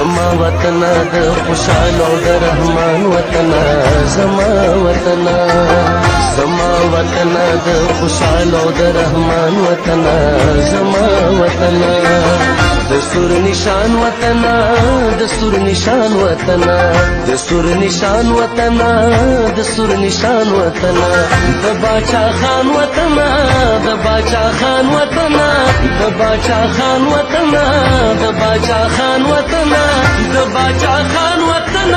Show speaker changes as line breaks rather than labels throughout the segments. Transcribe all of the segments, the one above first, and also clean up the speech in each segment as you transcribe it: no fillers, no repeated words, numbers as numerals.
زما وطن د خوشحال او د رحمان وطن زما وطن زما وطن د خوشحال او د رحمان وطن زما وطن د سور نشان وطن د سور نشان وطن د سور نشان وطن د سور نشان وطن د باچا خان وطن د باچا خان وطن د باچا خان وطن د باچا خان وطن د باچا خان وطن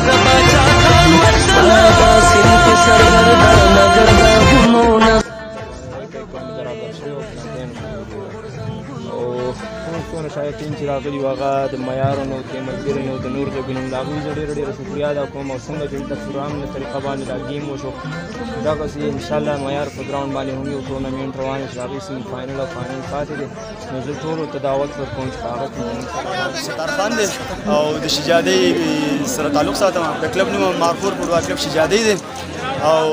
د باچا خان وطن دا سین کې سرګردا نګردا غنونه
شایقین چې راغلي وو هغه د معیارونو د ملګرو نو د نور ژبې د هغوی زه ډېره ډېره شکریه ادا کوم او څنګه چې دلته پروګرام په طریقه باندې دا ګیم وشو دغسې انشاءالله معیار په ګراونډ باندې هم یو ټورنمنټ روان دی چې د هغې سیمي فاینل او فاینل پاتې دی نو زه ټولو ته دعوت ورکوم چې په هغه کې
ستار خان دی او د شجادۍ سره تعلق ساتم د کلب نوم مارپور فوټبال کلب شجادۍ دی او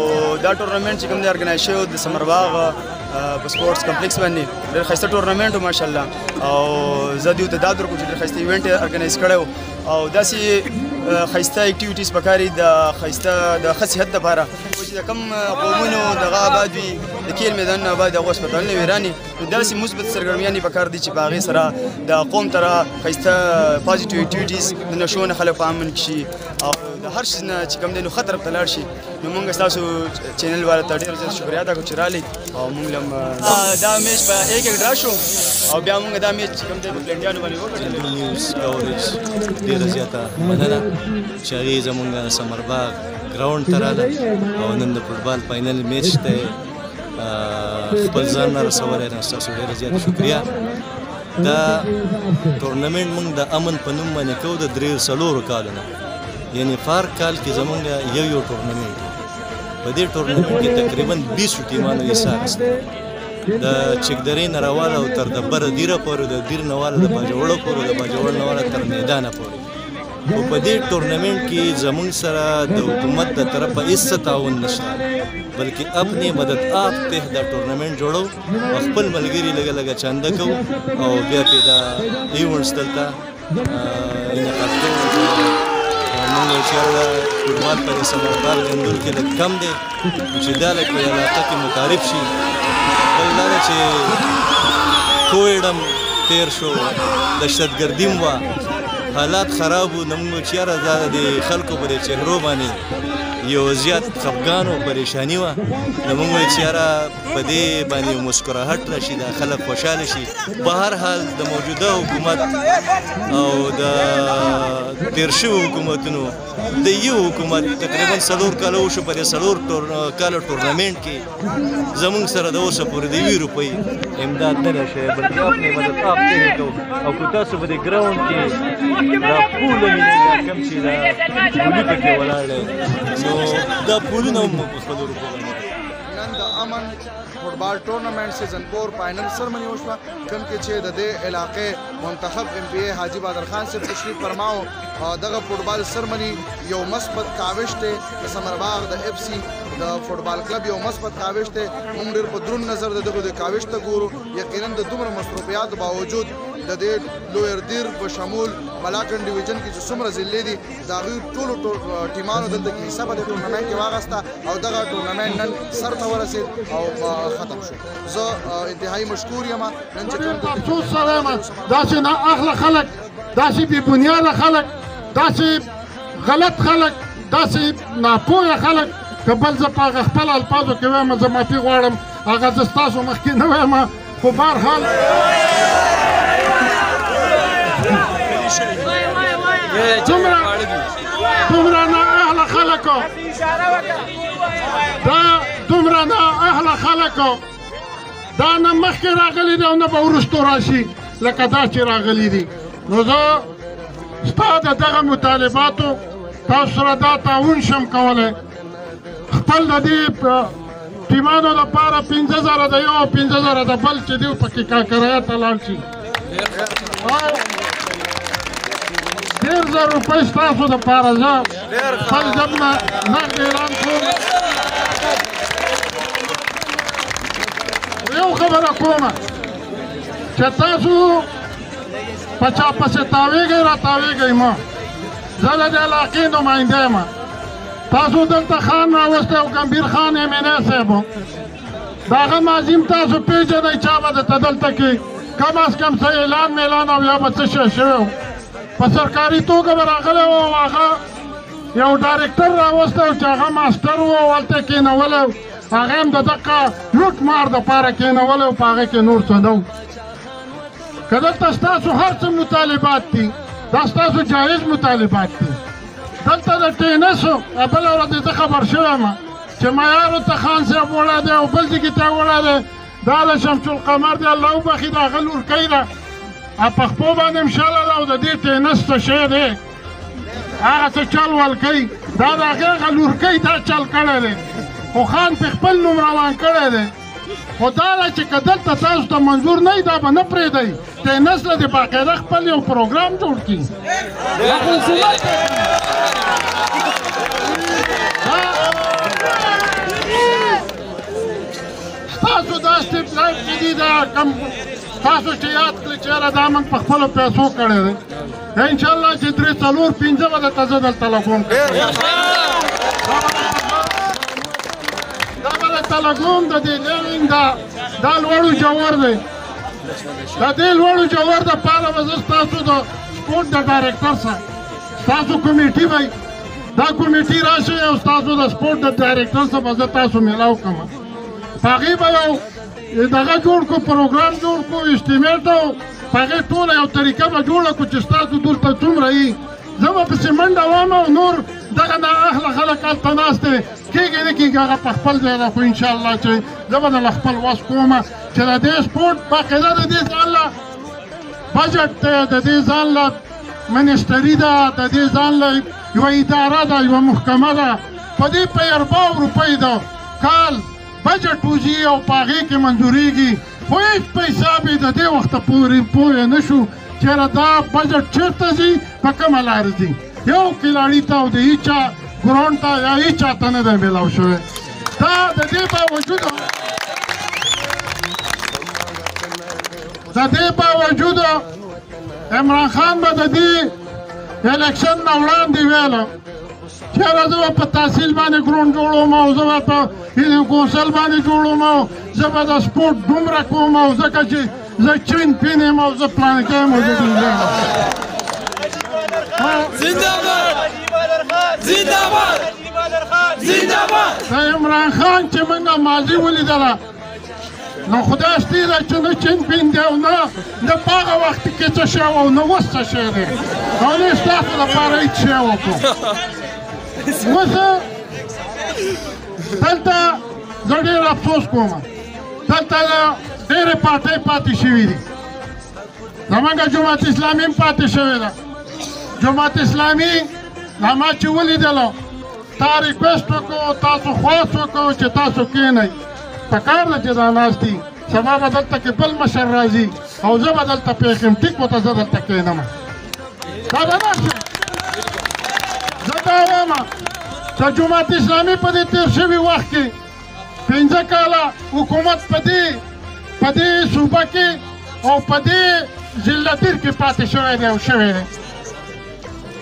دا ټورنمنټ چې کوم دی ارګنایز شوی د ثمرباغ په سپورټس کمپلیکس باندې ډېر ښایسته ټورنمنټ و ماشاءالله او زه دوی ته دا درکوم چې ډېر ښایسته ایونټ یې ارګنایز کړی و او داسې ښایسته اکټیویټیز پکار دي د ښایسته د ښه صحت دپاره چې د کوم قومونو دغه آباد وي د کیل میدانونه آباد هغو هسپتالونه ویرانې نو داسې مثبت سرګرمیانې پکار دي چې په هغې سره د قوم سره ښایسته پازیټیو اکټیویټیز د نشو نه خلک په امن کې شي او د هر شي نه چې کوم دی نو ښه طرف ته لاړ شي نو مونږ ستاسو چینل والا ته ډېر زیات شکریه ادا کوو چې راغلئ او مونږ هم دا میچ په 1-1 ډرا شو او بیا مونږ دا میچ چې کوم دی په پلنډیانو باندې وګټلی
نیوز کوریج ډېره زیاته مننه چې هغې زمونږ ثمرباغ ګراونډ ته راغله او نن د فوټبال فاینل میچ ته خپل ځان نه رسولی نو ستاسو ډېره زیاته شکریه دا ټورنمنټ مونږ د امن په نوم باندې کوو د 3-4 کالو نه یعنی فار کال کې زمونږ یو ټورنمنټ په دې ټورنمنټ کې تقریبا 20 ټیمانو حصه اخیسته د چکدرې نه راواله او تر دبره دیره پورې د دیر نه واله د باجوړه پورې د باجوړ نه واله تر میدانه پورې خو په دې ټورنمنټ کې زمونږ سره د حکومت د طرفه هېڅ تعاون نشته بلکې اپنې مدد آپ تحت دا ټورنمنټ جوړو او خپل ملګري لږه لږه چانده کوو او بیا پرې دا ایونټس دلته انعقاد کوو مونږ چېرته فوټبال په ثمرباغ جندول کې لږ کم دی چې دا لږ په علاقه کې متعارف شي بل دا ده چې کوویډ هم تېر شو دهشتګردي هم وه حالات خراب وو نو مونږ چېرته دا د خلکو په دې چهرو باندې یو زیات خفګان او پریشاني وه نو مونږ وایو چې یاره په دې باندې مسکراهټ راشي دا خلک خوشحاله شي په هر حال د موجوده حکومت او د تېر شوي حکومتونو د یو حکومت تقریبا 4 کاله وشو په دې 4 کاله ټورنمنټ کې زمونږ سره د اوسه پورې د 1 روپۍ امداد نه دی شوی بلکې اپنې مدد آپ تحت کوو او که تاسو په دې ګراونډ کې دا پوله مینې دا کوم چې دا پولي پکې ولاړ دی نو دا پولونه هم په خپلو روپو باندې
نن د امن فوټبال ټورنمنټ سیزن 4 فاینل سرمنی وشوه کوم کې چې د دې علاقې منتخب NBA حاجی بادر خان صاحب تشریف فرماو دغه فوټبال سرمنی یو مثبت کاوش دی د ثمرباغ د FC د فوټبال کلب یو مثبت کاوش دی موږ ډېر په دروند نظر د دغه د کاوش ته ګورو یقینا د دومره مصروفیاتو باوجود د دې لویر دیر په شمول ملاکنډ ډیویژن کې چې څومره ضلعې دي د هغوی ټولو ټیمانو دلته کې حصه په دې ټورنمنټ کې واخیسته او دغه ټورنمنټ نن سر ته ورسېد او ختم شو زه انتهایي مشکور یم نن چې
افسوس سره یم داسې نااهله خلک داسې بې بنیاده خلک داسې غلط خلک داسې ناپوهه خلک که بل زه په هغه خپل الفاظو کې وایم زه معافي غواړم هغه زه ستاسو مخکې نه وایم خو بهرحال دومره نااهله خلکو دا دومره نااهله خلکو دا نه مخکې راغلي دي او نه به وروستو راشي لکه دا چې راغلي دي نو زه ستا د دغه مطالباتو تاسو سره دا تعاون شم کولی خپل د دې ټیمانو لپاره 50,000 د یو او 50,000 د بل چې دی پکې کاکرایه ته لاړ شي 1,000 روپۍ ستاسو دپاره زه خپل ژب نه نقد اعلان کوم یو خبره کومه چې تاسو په چا پسې تاویږئ را تاویږئ مه زه د دې علاقې نماینده یم تاسو دلته خان راوستی او ګمبیر خان امینی صاحب و د هغه ماضي م تاسو پېژنئ چا به درته دلته کې کم از کم څه اعلان میلان او یا به څه شی شوی و په سرکاري توګه به راغلی و او هغه یو ډایرکټر راوستی و چې هغه ماسټر و او هلته یې کېنولی و هغه هم د دقه لوټ مار دپاره کېنولی و په هغه کې نور څه نه و که دلته ستاسو هر څه مطالبات دي دا ستاسو جایز مطالبات دي دلته د ټینسو بله ورځ زه خبر شوی یم چې معیار خان صاحب وړی دی او بل ځای کې ته وړی دی دا د شمس القمر دی الله وبخي د هغه لورکۍ ده په خپو باندې انشاءالله او د دې ټینس څه شی دی هغه څه چل ول کوي دا د هغې هغه لورکۍ دا چل کړی دی خو خان په خپل نوم روان کړی دی خو دا ده چې که دلته تاسو ته منظور نه وي دا به نه پرېږدئ ټینس له دې باقاعده خپل یو پروګرام جوړ کړي ستاسو دا سټیپلاین چې دي دا کم تاسو چې یاد کړئ چې یاره دا من په خپلو پیسو کړی دی انشاءالله چې 3 4 5 به درته زه دلته لګوم دا به درته لګوم د دې لیوینګ دا لوړو جوور دی د دې لوړو جوور دپاره به زه ستاسو د سپورټ د ډایرکټر سره ستاسو کمیټي وی دا کمیټي راشي او ستاسو د سپورټ د ډایرکټر سره به زه تاسو میلاو کړم په هغې به یو دغه جوړ کړو پروګرام جوړ کړو اسټیمیټ او په هغې ټوله یو طریقه به جوړه کړو چې ستاسو دلته څومره وي زه به پسې منډه وام او نور دغه نااهله خلک هلته ناست دی کېږي نه کېږي هغه په خپل ځای ده خو انشاءالله چې زه به دله خپل وس کوم چې د دې سپورټ باقاعده د دې ځان له بجټ دی د دې ځان له منسټري ده د دې ځان له یوه اداره ده یوه محکمه ده په دې په 4 روپۍ ده کال بجټ وځي او په هغې کې منظورېږي خو هېڅ پیسه به د دې وخته پورې پوه نه شو چېرې دا بجټ چېرته ځي په کومه لارې ځي یو کلاړي ته او د هېچا ګراونډ ته یا هېچا ته نه دی میلاو شوی دا د دې باوجود عمران خان به د دې الیکشن نه وړاندې ویله چېرې زه به په تحصیل باندې ګراونډ جوړوم او زه به په کونسل باندې جوړوم او زه به د سپورټ دومره کوم او ځکه چې زه چین پین یم او زه پلانکی یم او زه ډینګی یم د عمران خان چې موږ ماضي ولیدله نو خدای شته ده چې نه چین پین دی او نه په هغه وخت کې څه شی او نه اوس څه شی دی او نه ستاسو لپاره هېڅ شی وکړو اوس دلته زه ډېر افسوس کوم دلته ډېرې پارټۍ پاتې شوي دي زموږ جماعت اسلامي هم پاتې شوې ده جماعت اسلامي ما چې ولیدله تا ریکویسټ وکړو تاسو خواست وکړو چې تاسو کښېنئ پکار ده چې دا ناست دي سبا به دلته کې بل مشر راځي او زه به دلته پېښ یم ټیک ورته زه دلته کښېنم دا به نه شي زه دا وایم چې جماعت اسلامي په دې تېر شوي وخت کې 15 کاله حکومت په دې صوبه کې او په دې ضلع تیر کې پاتې شوی دی او شوی دی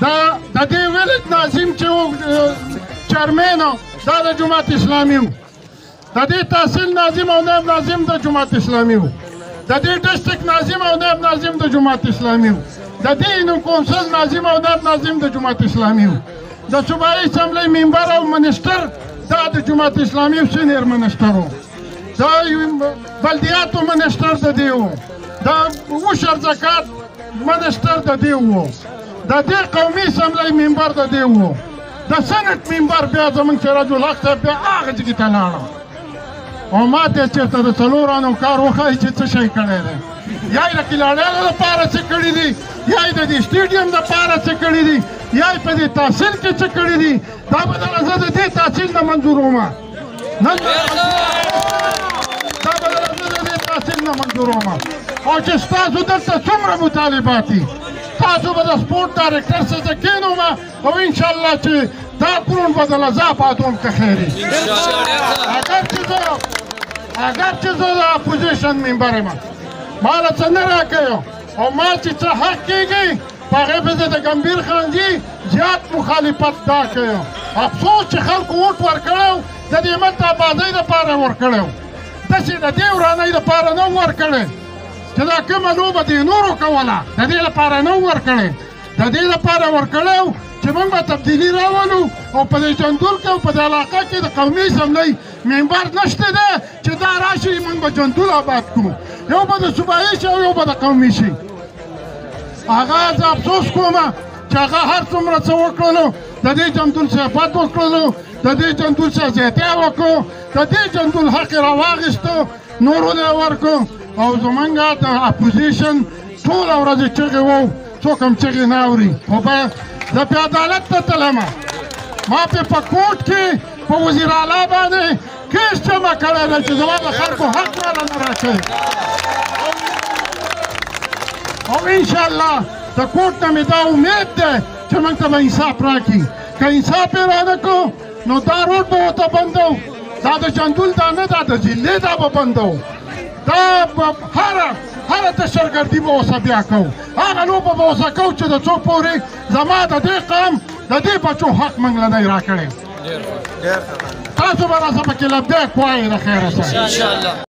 دا د دې ویلج ناظم چې و چیرمین دا د جماعت اسلامي و د دې تحصیل ناظم او نایب ناظم د جماعت اسلامي و د دې ډسټرکټ ناظم او نایب ناظم د جماعت اسلامي و د دې کونسل ناظم او نایب ناظم د جماعت اسلامي و د صوبایي اسمبلی ممبر او منسټر دا د جماعت اسلامي و سینیر منسټر و د بلدیاتو منسټر د دې و د وشر زکات منسټر د دې و د دې قومي اسمبلی ممبر د دې و د سنټ ممبر بیا زموږ سراج الحق صاحب بیا هغه ځای ته لاړه او ما ته چېرته د 4 آنو کار وښایي چې څه شی کړی دی یا یې د کلاړیانو دپاره څه کړي دي یا یې د دې سټیډیم دپاره څه کړي دي یا یې په دې تحصیل کې څه کړي دي دا به دله زه د دې تحصیل نه منظوروم دا به دله زه د دې تحصیل نه منظوروم او چې ستاسو دلته څومره مطالبات دي تاسو به د سپورټ ډایرکټر سره کښېنوم او انشاءالله چې دا کړون به دله زه پاتوم که خیر وي اگر چې زه د اپوزیشن ممبر یم ما له څه نه راکوي او ما چې څه حق کېږي په هغې پسې د ګمبیر خانجي زیات مخالفت دا کوي. افسوس چې خلکو ووټ ورکړی و د دې ملت آبادۍ دپاره یې ورکړی و، داسې د دې ورانۍ دپاره نه و ورکړی چې دا کومه لوبه دې نورو کوله، د دې لپاره نه و ورکړی، د دې لپاره ورکړی و چې موږ به تبدیلي راولو او په دې جندول کې او په دې علاقه کې د قومي اسمبلۍ ممبر نشته دی چې دا راشي موږ به جندول آباد کړو، یو به د صوبایي شي او یو به د قومي شي. هغه زه افسوس کوم چې هغه هر څومره څه وکړلو د دې جندول څخه بد وکړلو، د دې جندول څخه زیاتیا وکړو، د دې جندول حق یې راواخیستو، نورو ته یې ورکړو او زمونږ د اپوزیشن ټوله ورځ چغې وو، څوک هم چغې نه اوري. خو زه پې عدالت ته تلم، ما پې په کوټ کې په وزیر اعلی باندې کیس جمع کړی دی چې زما د خلکو حق راله نه راکوي او انشاءالله د کوټ نه مې دا امید دی چې موږ ته به انصاف راکړي. که انصاف یې رانه کړو نو دا روډ به ورته بندو، دا د جندول دا نه دا د ضلعې دا به بندو، دا به هره دهشتګردي به ورسه بیا کوو، هغه لوبه به ورسه کوو چې د څو پورې زما د دې قوم د دې بچو حق موږ له نه یې راکړی. تاسو به راسه پکې لبیک وایئ د خیره سره.